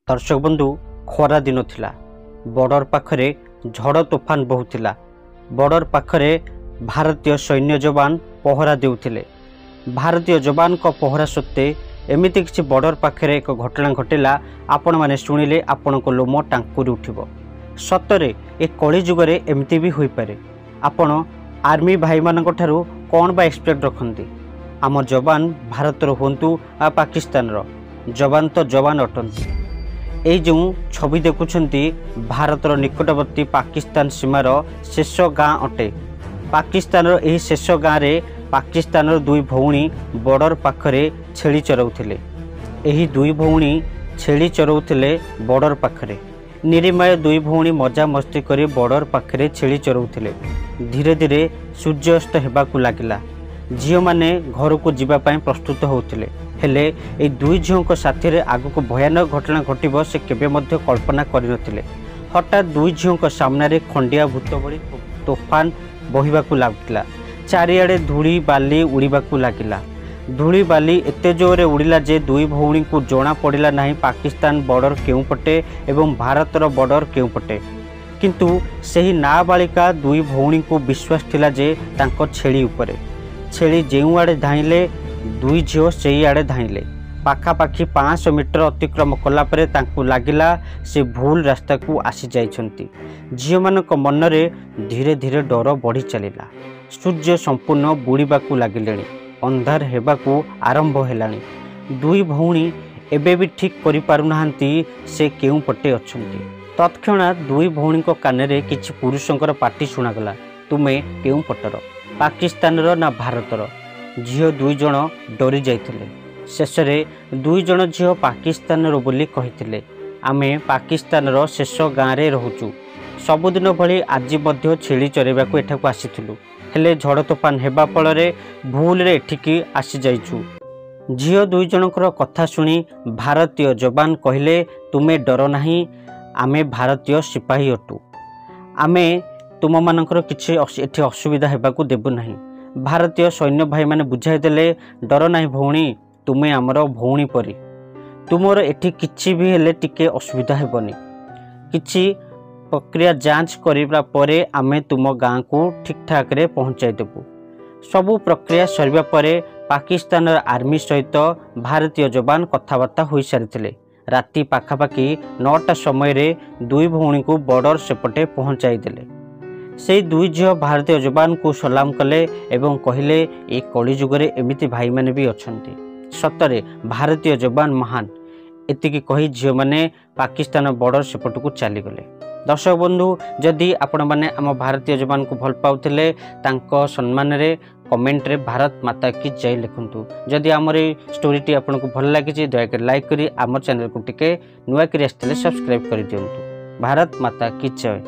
दर्शक बंधु खरा दिन थिला बॉर्डर पाखरे झड़ तोफान बहुथिला। बॉर्डर पाखरे भारतीय सैन्य जवान पहरा देउथिले। भारतीय जवान को पहरा सत्ते एमिति किछि बॉर्डर पाखरे एक घटना घटिला। आपण माने शुणिले आपण को लोम टांकुरी उठिबो। सतरे ए कली जुगरे एमिति भी होई पारे। आपण आर्मी भाई मानक ठारू कोन बा एक्सपेक्ट रखंती। आम जवान भारतर होंतु आ पाकिस्तान रो जवान तो जवान अटंती। ए जो छवि देखुछंती भारतर निकटवर्ती पाकिस्तान सीमार शेष गाँ अटे। पाकिस्तान एही शेष गाँव रे पाकिस्तान दुई भौणी बॉर्डर पाखरे छेली चराउथिले। एही दुई भौणी छेली चराउथिले बॉर्डर पाखरे। निरीमाय दुई भौणी मजा मस्ती करी बॉर्डर पाखरे छेली चराउथिले। धीरे धीरे सूर्यास्त हेबाकू लागिला। झील माने घर को जीवाई प्रस्तुत होते हेले ए दुई झील साथी रे आगक भयानक घटना घटिबो से केबे मध्य कल्पना करिनथिले। हठात दुई झील सामने खंडिया भूत भली तोफान बहिबाकू लागला। चारिआडे धूली बाली उड़ीबाकू लागिला। धूली बाली एते जोरे उड़िला जे दुई भौणी को जना पड़िला नाही पाकिस्तान बॉर्डर केउ पटे एवं भारतर बॉर्डर केउ पटे। किंतु सेही नाबालिका दुई भौणी को विश्वास थिला जे तांको छेली उपरे। छेली जेउ आड़े धाइले दुई झील सेई आड़े धाइले। पाखापाखि 500 मीटर अतिक्रम कला परे तांकु लागिला से भूल रास्ता को आसी जाइछंती। झील मानक मनरे धीरे धीरे डर बढ़ी चलिला। सूर्य संपूर्ण बुड़ीबाकू लागिलेणी। अंधार हेबाकू आरंभ हेलाणी। दुई भौणी एबे भी ठीक करि पारुनाहांती से केउ पटे अछंती। तत्क्षणात दुई भौणी को कानरे किछि पुरुषंकर पाटी सुनागला। तुमे केउ पटर, पाकिस्तान रो ना भारतर? झील दुई जण डरी जाइथिले। शेष रे दुई जण झील पाकिस्तान रो बोली कहिथिले। आमे पाकिस्तान रो शेष गाँ रे रहूचु। सबुदिन भली आज मध्य छेली चरेबाकू एठाकू आसीथिलु। हेले झड़ तोफान हेबा फलरे भूल रे एठिकी आसी जाइछु। झील दुई जनकर कथा सुनी भारतीय जवान कहिले, तुमे डर नाही, आमे भारतीय सिपाही अटु। आमे तुम मानकर किछि एठी असुविधा हेबाकू देबु नाही। भारतीय सैन्य भाई माने बुझाई देले, डर नाही भौणी, तुमे हमर भौणी परी। तुमर एठी किछि भी हेले टिके असुविधा हेबनी। किछि प्रक्रिया जांच करिबा परे आमे तुम गाँ को ठीक ठाक रे पहुंचाई देबु। सबु प्रक्रिया सरिबा परे पाकिस्तान आर्मी सहित भारतीय जवान कथबार्ता होई सारिथिले। राति पाखापाखि 9टा समय रे दुई भौणी को बॉर्डर सेपटे पहुंचाई देले। से दुई झील भारतीय जवान को सलाम कले एवं कहिले, ए कली जुगरे एमिति भाई माने भी अछंती। सतरे भारतीय जवान महान। एतिकी कही झील माने पाकिस्तान बॉर्डर सेपट को चली गले। दर्शक बंधु, जदि आपण माने आम भारतीय जवान को भल पाउथिले तांको सम्मान रे कमेंट रे भारत माता की जय लिखंतु। जदि आमर स्टोरी टी आपन को भल लागी दयाकर लाइक करी आम चैनल को टिके नुआ करी आस्ते सब्सक्राइब कर दियंतु। भारत माता की जय।